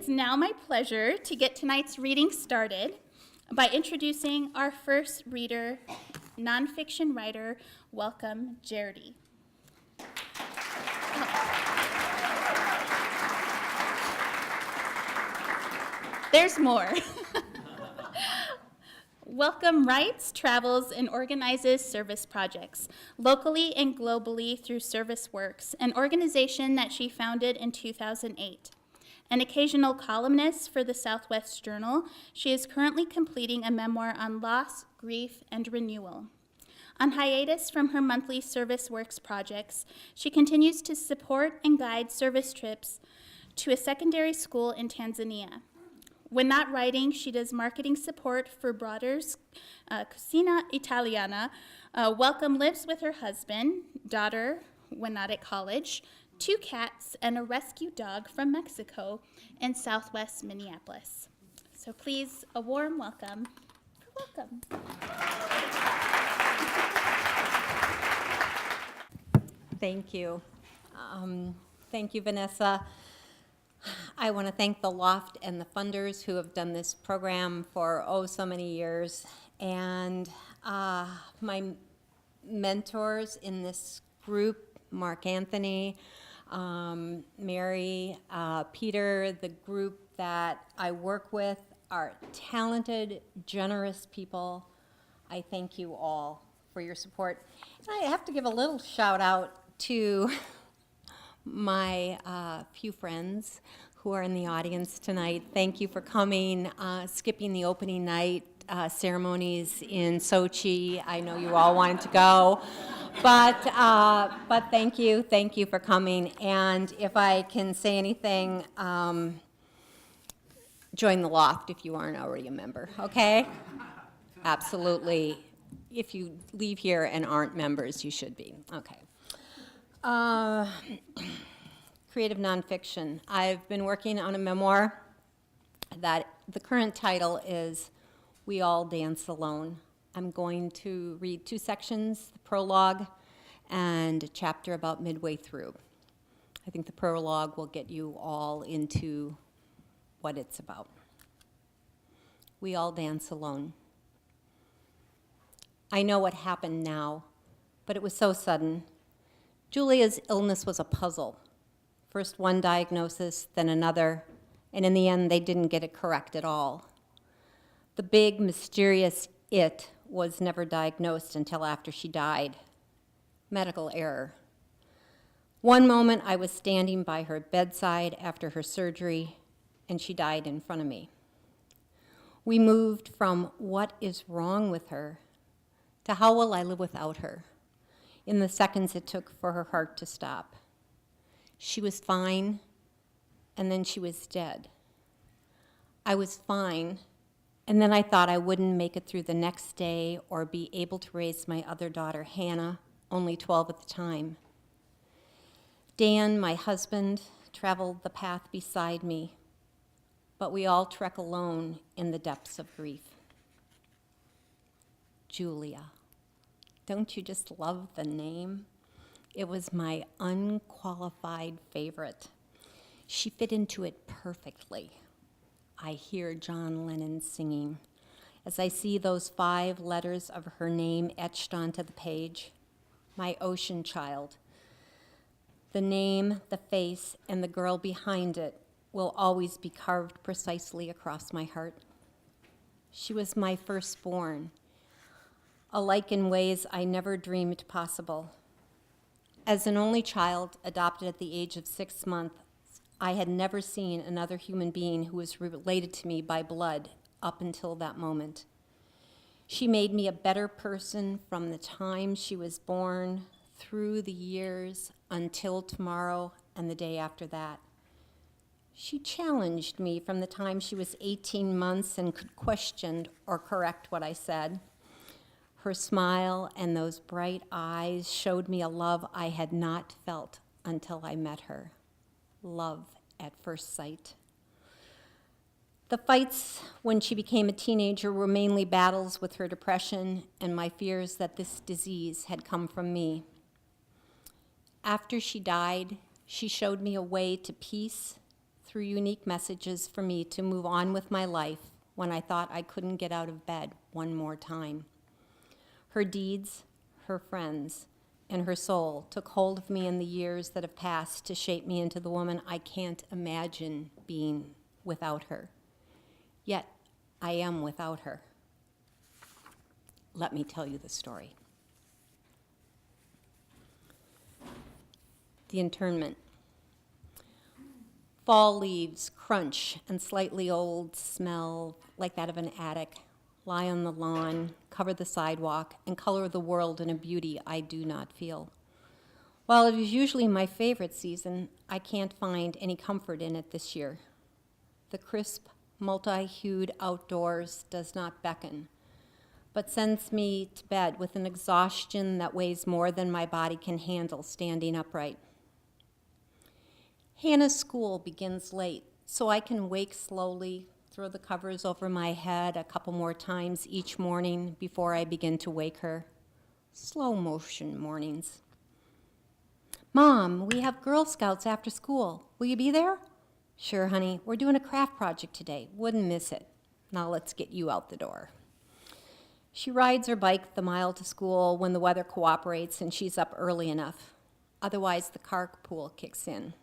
now my pleasure to get tonight's reading started by introducing our first reader, nonfiction writer. Welcome, Jerde. There's more. Welcome writes, travels, and organizes service projects, locally and globally through Service Works, an organization that she founded in 2008. An occasional columnist for the Southwest Journal, she is currently completing a memoir on loss, grief, and renewal. On hiatus from her monthly Service Works projects, she continues to support and guide service trips to a secondary school in Tanzania. When not writing, she does marketing support for Broder's Cucina Italiana. Welcome lives with her husband, daughter, when not at college, 2 cats, and a rescue dog from Mexico in southwest Minneapolis. So please, a warm welcome. Welcome. Thank you. Thank you, Vanessa. I want to thank the Loft and the funders who have done this program for so many years, and my mentors in this group, Mark Anthony, Mary, Peter, the group that I work with are talented, generous people. I thank you all for your support. And I have to give a little shout out to my few friends who are in the audience tonight. Thank you for coming, skipping the opening night ceremonies in Sochi. I know you all wanted to go, but thank you for coming. And if I can say anything, join the Loft if you aren't already a member, okay? Absolutely. If you leave here and aren't members, you should be, okay. Creative nonfiction. I've been working on a memoir that the current title is We All Dance Alone. I'm going to read 2 sections, the prologue and a chapter about midway through. I think the prologue will get you all into what it's about. We all dance alone. I know what happened now, but it was so sudden. Julia's illness was a puzzle. First one diagnosis, then another, and in the end, they didn't get it correct at all. The big, mysterious it was never diagnosed until after she died. Medical error. One moment, I was standing by her bedside after her surgery, and she died in front of me. We moved from what is wrong with her to how will I live without her in the seconds it took for her heart to stop. She was fine, and then she was dead. I was fine, and then I thought I wouldn't make it through the next day or be able to raise my other daughter, Hannah, only 12 at the time. Dan, my husband, traveled the path beside me, but we all trek alone in the depths of grief. Julia. Don't you just love the name? It was my unqualified favorite. She fit into it perfectly. I hear John Lennon singing. As I see those 5 letters of her name etched onto the page, my ocean child. The name, the face, and the girl behind it will always be carved precisely across my heart. She was my firstborn, alike in ways I never dreamed possible. As an only child, adopted at the age of 6 months, I had never seen another human being who was related to me by blood up until that moment. She made me a better person from the time she was born, through the years, until tomorrow and the day after that. She challenged me from the time she was 18 months and could question or correct what I said. Her smile and those bright eyes showed me a love I had not felt until I met her. Love at first sight. The fights when she became a teenager were mainly battles with her depression and my fears that this disease had come from me. After she died, she showed me a way to peace through unique messages for me to move on with my life when I thought I couldn't get out of bed one more time. Her deeds, her friends, and her soul took hold of me in the years that have passed to shape me into the woman I can't imagine being without her. Yet, I am without her. Let me tell you the story. The internment. Fall leaves crunch and slightly old smell like that of an attic, lie on the lawn, cover the sidewalk, and color the world in a beauty I do not feel. While it is usually my favorite season, I can't find any comfort in it this year. The crisp, multi-hued outdoors does not beckon, but sends me to bed with an exhaustion that weighs more than my body can handle standing upright. Hannah's school begins late, so I can wake slowly, throw the covers over my head a couple more times each morning before I begin to wake her. Slow motion mornings. Mom, we have Girl Scouts after school. Will you be there? Sure, honey. We're doing a craft project today. Wouldn't miss it. Now let's get you out the door. She rides her bike the mile to school when the weather cooperates and she's up early enough. Otherwise, the carpool kicks in.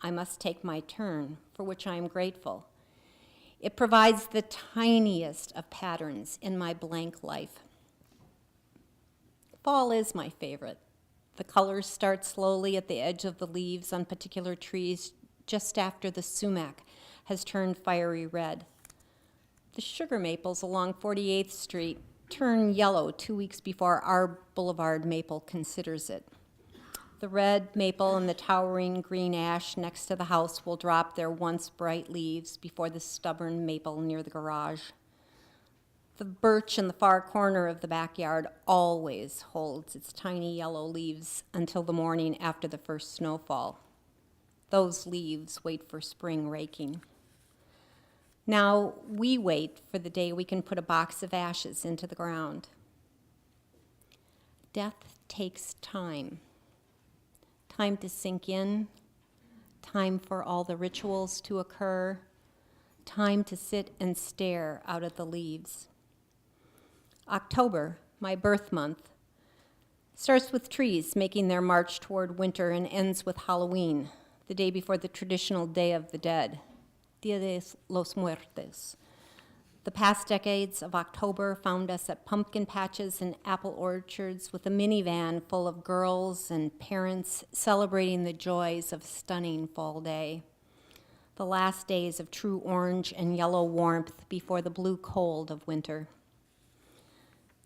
I must take my turn, for which I am grateful. It provides the tiniest of patterns in my blank life. Fall is my favorite. The colors start slowly at the edge of the leaves on particular trees just after the sumac has turned fiery red. The sugar maples along 48th Street turn yellow 2 weeks before our boulevard maple considers it. The red maple and the towering green ash next to the house will drop their once bright leaves before the stubborn maple near the garage. The birch in the far corner of the backyard always holds its tiny yellow leaves until the morning after the first snowfall. Those leaves wait for spring raking. Now we wait for the day we can put a box of ashes into the ground. Death takes time. Time to sink in, time for all the rituals to occur, time to sit and stare out at the leaves. October, my birth month, starts with trees making their march toward winter and ends with Halloween, the day before the traditional Day of the Dead, Dia de los Muertos. The past decades of October found us at pumpkin patches and apple orchards with a minivan full of girls and parents celebrating the joys of a stunning fall day. The last days of true orange and yellow warmth before the blue cold of winter.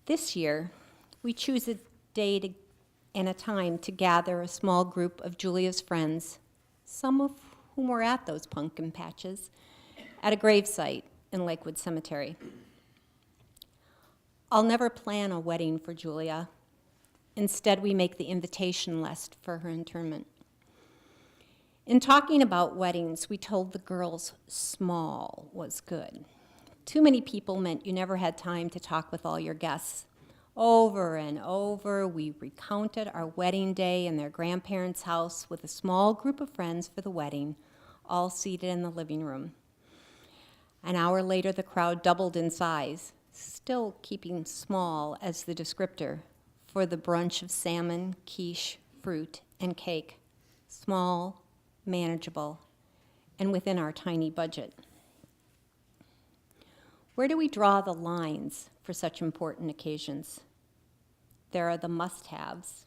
This year, we choose a day and a time to gather a small group of Julia's friends, some of whom were at those pumpkin patches, at a gravesite in Lakewood Cemetery. I'll never plan a wedding for Julia. Instead, we make the invitation list for her interment. In talking about weddings, we told the girls small was good. Too many people meant you never had time to talk with all your guests. Over and over, we recounted our wedding day in their grandparents' house with a small group of friends for the wedding, all seated in the living room. An hour later, the crowd doubled in size, still keeping small as the descriptor, for the brunch of salmon, quiche, fruit, and cake. Small, manageable, and within our tiny budget. Where do we draw the lines for such important occasions? There are the must-haves: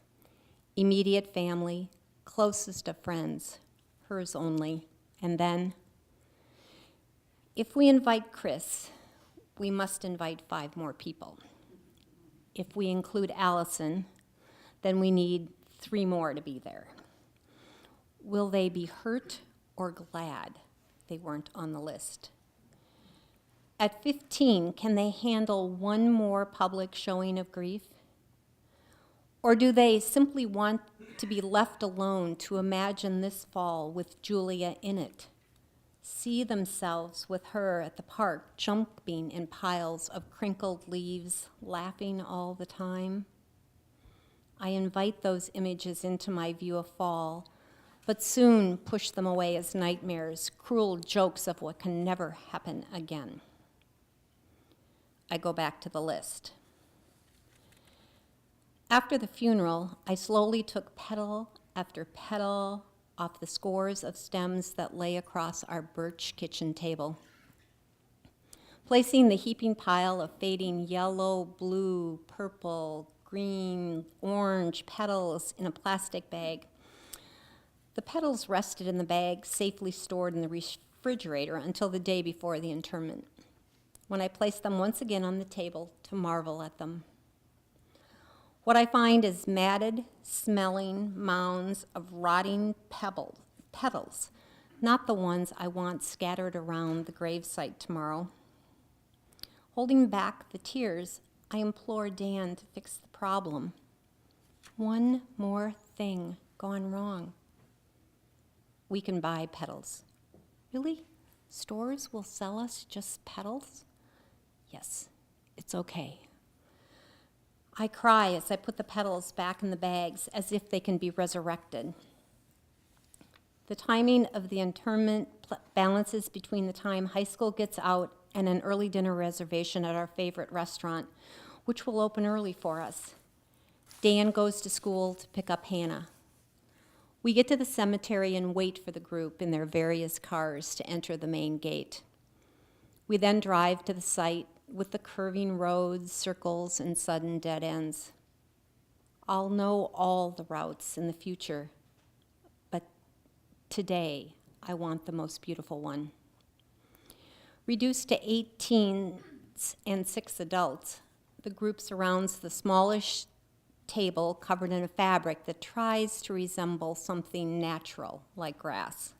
immediate family, closest of friends, hers only, and then, if we invite Chris, we must invite 5 more people. If we include Allison, then we need 3 more to be there. Will they be hurt or glad they weren't on the list? At 15, can they handle 1 more public showing of grief? Or do they simply want to be left alone to imagine this fall with Julia in it? See themselves with her at the park, jumping in piles of crinkled leaves, laughing all the time? I invite those images into my view of fall, but soon push them away as nightmares, cruel jokes of what can never happen again. I go back to the list. After the funeral, I slowly took petal after petal off the scores of stems that lay across our birch kitchen table. Placing the heaping pile of fading yellow, blue, purple, green, orange petals in a plastic bag. The petals rested in the bag, safely stored in the refrigerator until the day before the interment, when I placed them once again on the table to marvel at them. What I find is matted, smelling mounds of rotting petals, not the ones I want scattered around the gravesite tomorrow. Holding back the tears, I implore Dan to fix the problem. One more thing gone wrong. We can buy petals. Really? Stores will sell us just petals? Yes, it's okay. I cry as I put the petals back in the bags as if they can be resurrected. The timing of the interment balances between the time high school gets out and an early dinner reservation at our favorite restaurant, which will open early for us. Dan goes to school to pick up Hannah. We get to the cemetery and wait for the group in their various cars to enter the main gate. We then drive to the site with the curving roads, circles, and sudden dead ends. I'll know all the routes in the future, but today I want the most beautiful one. Reduced to 8 teens and 6 adults, the group surrounds the smallish table covered in a fabric that tries to resemble something natural, like grass.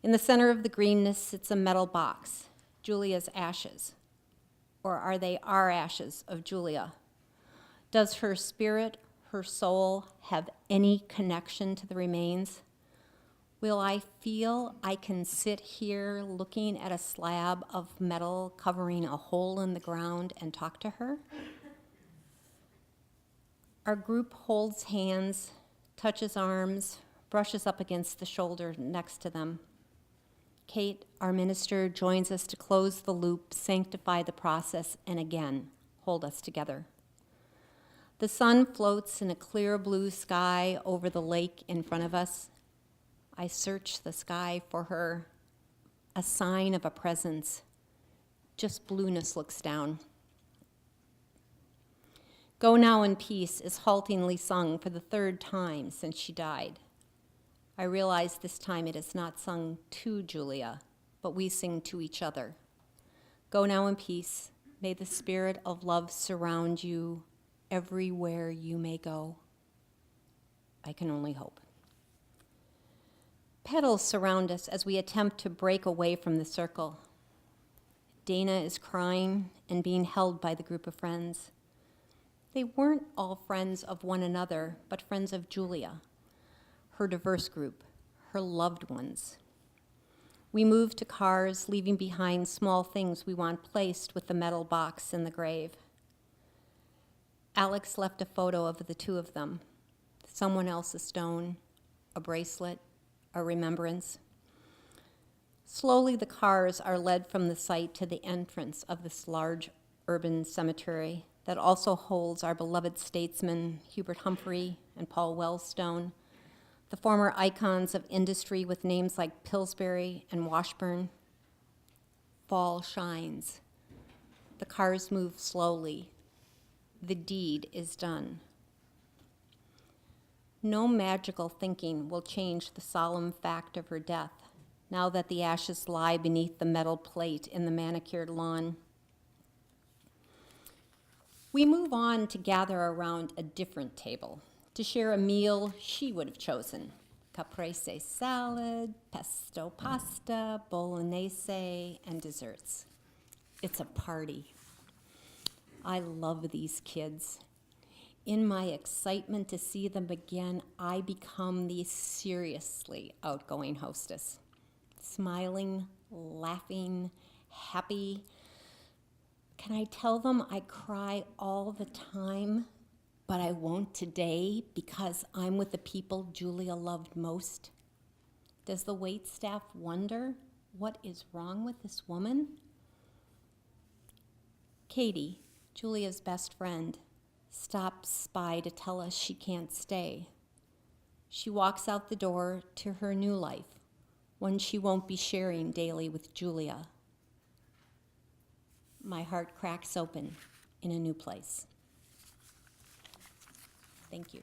In the center of the greenness sits a metal box, Julia's ashes. Or are they our ashes of Julia? Does her spirit, her soul, have any connection to the remains? Will I feel I can sit here looking at a slab of metal covering a hole in the ground and talk to her? Our group holds hands, touches arms, brushes up against the shoulder next to them. Kate, our minister, joins us to close the loop, sanctify the process, and again, hold us together. The sun floats in a clear blue sky over the lake in front of us. I search the sky for her, a sign of a presence. Just blueness looks down. Go Now in Peace is haltingly sung for the 3rd time since she died. I realize this time it is not sung to Julia, but we sing to each other. Go now in peace. May the spirit of love surround you everywhere you may go. I can only hope. Petals surround us as we attempt to break away from the circle. Dana is crying and being held by the group of friends. They weren't all friends of one another, but friends of Julia, her diverse group, her loved ones. We move to cars, leaving behind small things we want placed with the metal box in the grave. Alex left a photo of the 2 of them, someone else's stone, a bracelet, a remembrance. Slowly, the cars are led from the site to the entrance of this large urban cemetery that also holds our beloved statesmen Hubert Humphrey and Paul Wellstone, the former icons of industry with names like Pillsbury and Washburn. Fall shines. The cars move slowly. The deed is done. No magical thinking will change the solemn fact of her death, now that the ashes lie beneath the metal plate in the manicured lawn. We move on to gather around a different table, to share a meal she would have chosen. Caprese salad, pesto pasta, bolognese, and desserts. It's a party. I love these kids. In my excitement to see them again, I become the seriously outgoing hostess. Smiling, laughing, happy. Can I tell them I cry all the time, but I won't today because I'm with the people Julia loved most? Does the wait staff wonder what is wrong with this woman? Katie, Julia's best friend, stops by to tell us she can't stay. She walks out the door to her new life, one she won't be sharing daily with Julia. My heart cracks open in a new place. Thank you.